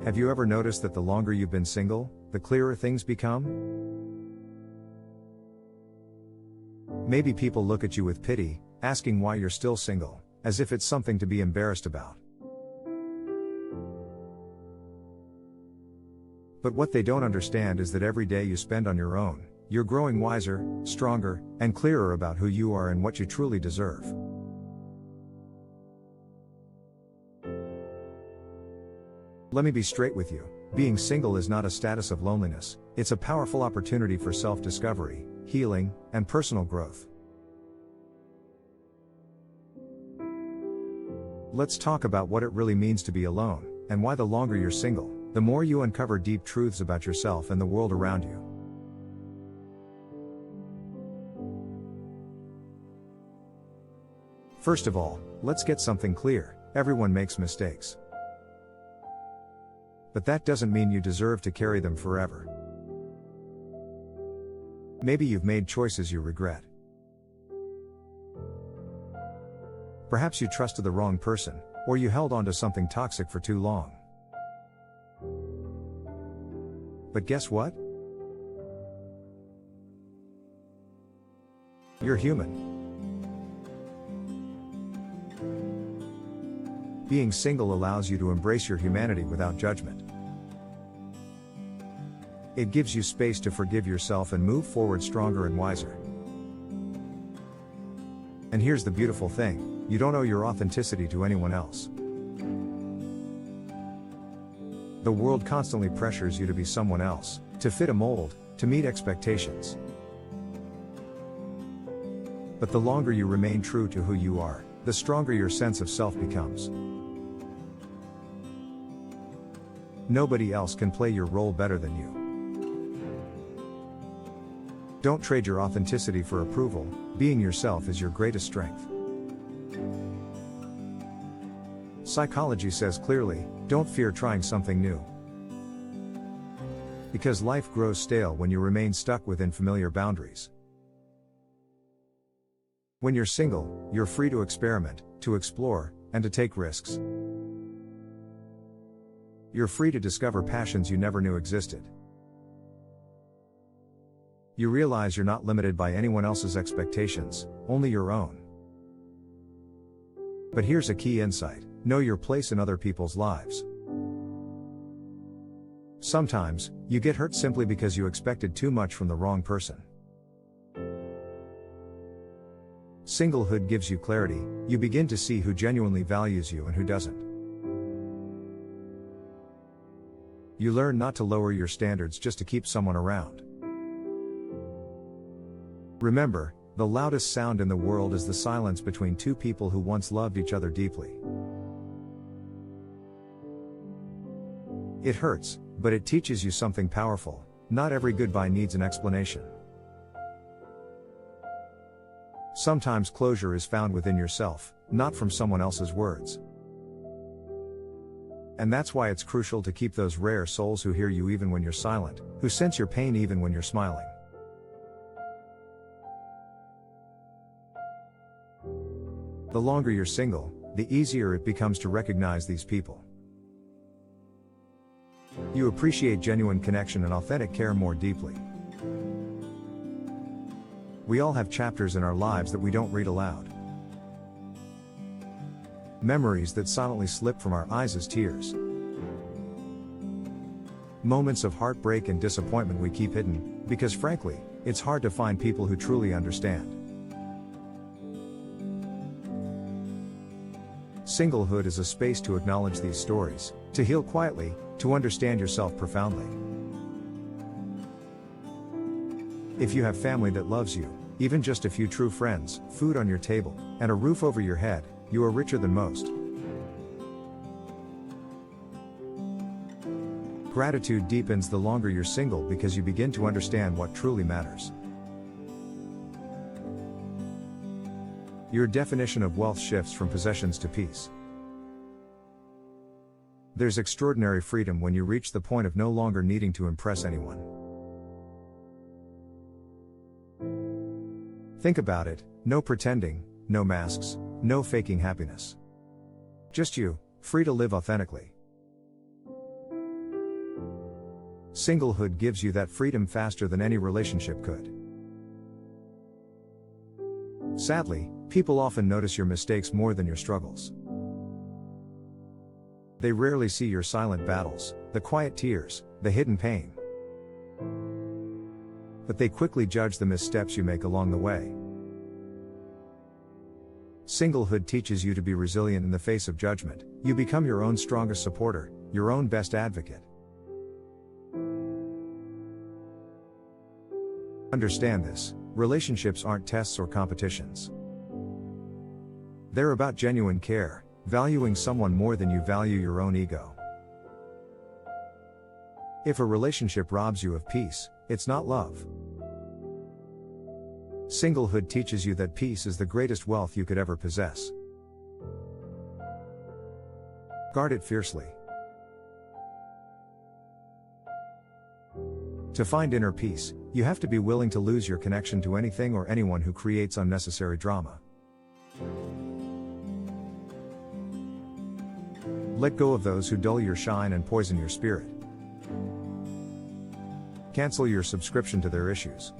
Have you ever noticed that the longer you've been single, the clearer things become? Maybe people look at you with pity, asking why you're still single, as if it's something to be embarrassed about. But what they don't understand is that every day you spend on your own, you're growing wiser, stronger, and clearer about who you are and what you truly deserve. Let me be straight with you. Being single is not a status of loneliness, it's a powerful opportunity for self-discovery, healing, and personal growth. Let's talk about what it really means to be alone, and why the longer you're single, the more you uncover deep truths about yourself and the world around you. First of all, let's get something clear: everyone makes mistakes. But that doesn't mean you deserve to carry them forever. Maybe you've made choices you regret. Perhaps you trusted the wrong person, or you held on to something toxic for too long. But guess what? You're human. Being single allows you to embrace your humanity without judgment. It gives you space to forgive yourself and move forward stronger and wiser. And here's the beautiful thing: you don't owe your authenticity to anyone else. The world constantly pressures you to be someone else, to fit a mold, to meet expectations. But the longer you remain true to who you are, the stronger your sense of self becomes. Nobody else can play your role better than you. Don't trade your authenticity for approval. Being yourself is your greatest strength. Psychology says clearly, don't fear trying something new. Because life grows stale when you remain stuck within familiar boundaries. When you're single, you're free to experiment, to explore, and to take risks. You're free to discover passions you never knew existed. You realize you're not limited by anyone else's expectations, only your own. But here's a key insight: know your place in other people's lives. Sometimes, you get hurt simply because you expected too much from the wrong person. Singlehood gives you clarity. You begin to see who genuinely values you and who doesn't. You learn not to lower your standards just to keep someone around. Remember, the loudest sound in the world is the silence between two people who once loved each other deeply. It hurts, but it teaches you something powerful: not every goodbye needs an explanation. Sometimes closure is found within yourself, not from someone else's words. And that's why it's crucial to keep those rare souls who hear you even when you're silent, who sense your pain even when you're smiling. The longer you're single, the easier it becomes to recognize these people. You appreciate genuine connection and authentic care more deeply. We all have chapters in our lives that we don't read aloud. Memories that silently slip from our eyes as tears. Moments of heartbreak and disappointment we keep hidden, because frankly, it's hard to find people who truly understand. Singlehood is a space to acknowledge these stories, to heal quietly, to understand yourself profoundly. If you have family that loves you, even just a few true friends, food on your table, and a roof over your head, you are richer than most. Gratitude deepens the longer you're single because you begin to understand what truly matters. Your definition of wealth shifts from possessions to peace. There's extraordinary freedom when you reach the point of no longer needing to impress anyone. Think about it: no pretending, no masks, no faking happiness. Just you, free to live authentically. Singlehood gives you that freedom faster than any relationship could. Sadly, people often notice your mistakes more than your struggles. They rarely see your silent battles, the quiet tears, the hidden pain. But they quickly judge the missteps you make along the way. Singlehood teaches you to be resilient in the face of judgment. You become your own strongest supporter, your own best advocate. Understand this: relationships aren't tests or competitions. They're about genuine care, valuing someone more than you value your own ego. If a relationship robs you of peace, it's not love. Singlehood teaches you that peace is the greatest wealth you could ever possess. Guard it fiercely. To find inner peace, you have to be willing to lose your connection to anything or anyone who creates unnecessary drama. Let go of those who dull your shine and poison your spirit. Cancel your subscription to their issues.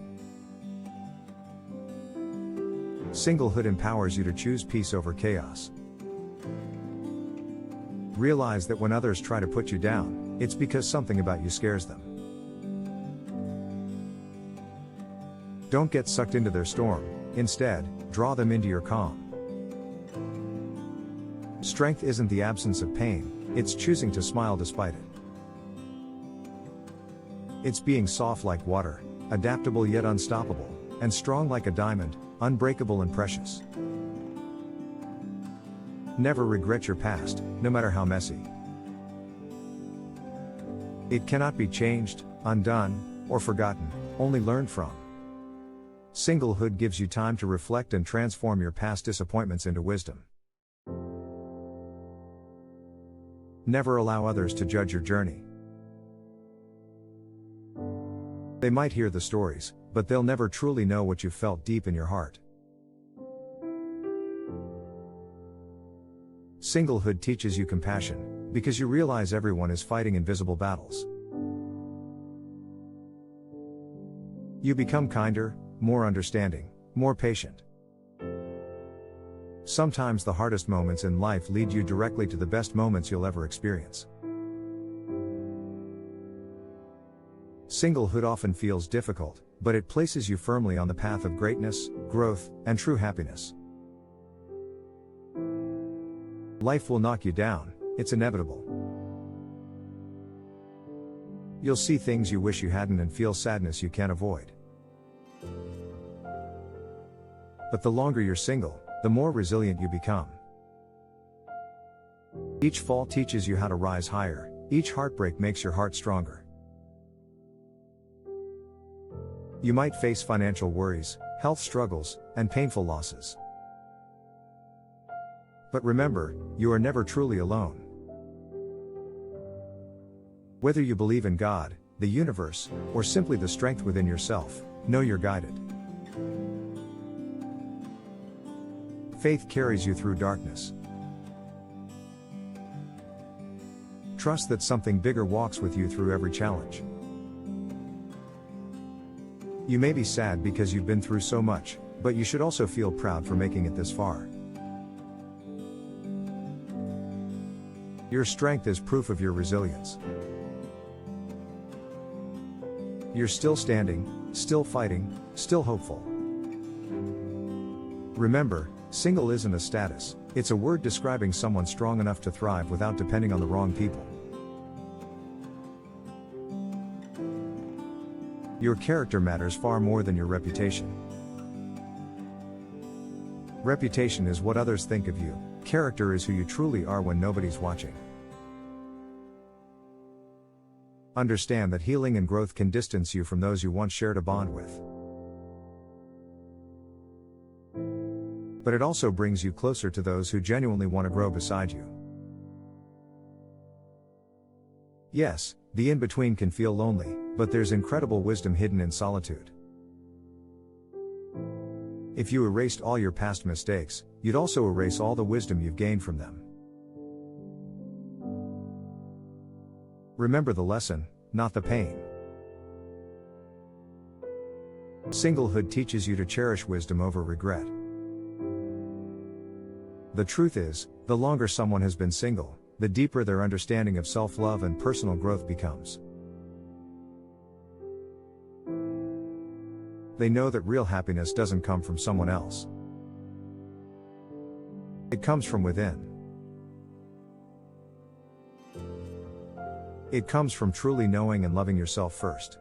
Singlehood empowers you to choose peace over chaos. Realize that when others try to put you down, it's because something about you scares them. Don't get sucked into their storm, instead, draw them into your calm. Strength isn't the absence of pain, it's choosing to smile despite it. It's being soft like water, adaptable yet unstoppable, and strong like a diamond, unbreakable and precious. Never regret your past, no matter how messy. It cannot be changed, undone, or forgotten, only learned from. Singlehood gives you time to reflect and transform your past disappointments into wisdom. Never allow others to judge your journey. They might hear the stories, but they'll never truly know what you felt deep in your heart. Singlehood teaches you compassion, because you realize everyone is fighting invisible battles. You become kinder, more understanding, more patient. Sometimes the hardest moments in life lead you directly to the best moments you'll ever experience. Singlehood often feels difficult, but it places you firmly on the path of greatness, growth, and true happiness. Life will knock you down, it's inevitable. You'll see things you wish you hadn't and feel sadness you can't avoid. But the longer you're single, the more resilient you become. Each fall teaches you how to rise higher, each heartbreak makes your heart stronger. You might face financial worries, health struggles, and painful losses. But remember, you are never truly alone. Whether you believe in God, the universe, or simply the strength within yourself, know you're guided. Faith carries you through darkness. Trust that something bigger walks with you through every challenge. You may be sad because you've been through so much, but you should also feel proud for making it this far. Your strength is proof of your resilience. You're still standing, still fighting, still hopeful. Remember, single isn't a status, it's a word describing someone strong enough to thrive without depending on the wrong people. Your character matters far more than your reputation. Reputation is what others think of you, character is who you truly are when nobody's watching. Understand that healing and growth can distance you from those you once shared a bond with. But it also brings you closer to those who genuinely want to grow beside you. Yes, the in-between can feel lonely, but there's incredible wisdom hidden in solitude. If you erased all your past mistakes, you'd also erase all the wisdom you've gained from them. Remember the lesson: not the pain. Singlehood teaches you to cherish wisdom over regret. The truth is, the longer someone has been single, the deeper their understanding of self-love and personal growth becomes. They know that real happiness doesn't come from someone else. It comes from within. It comes from truly knowing and loving yourself first.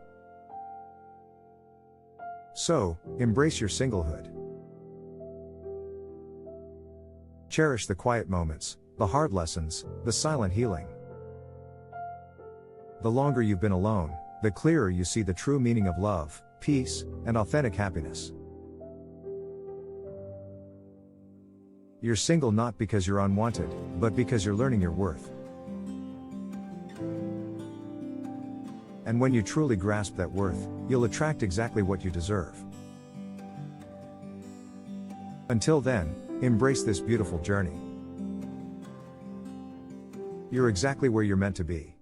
So, embrace your singlehood. Cherish the quiet moments, the hard lessons, the silent healing. The longer you've been alone, the clearer you see the true meaning of love, peace, and authentic happiness. You're single not because you're unwanted, but because you're learning your worth. And when you truly grasp that worth, you'll attract exactly what you deserve. Until then, embrace this beautiful journey. You're exactly where you're meant to be.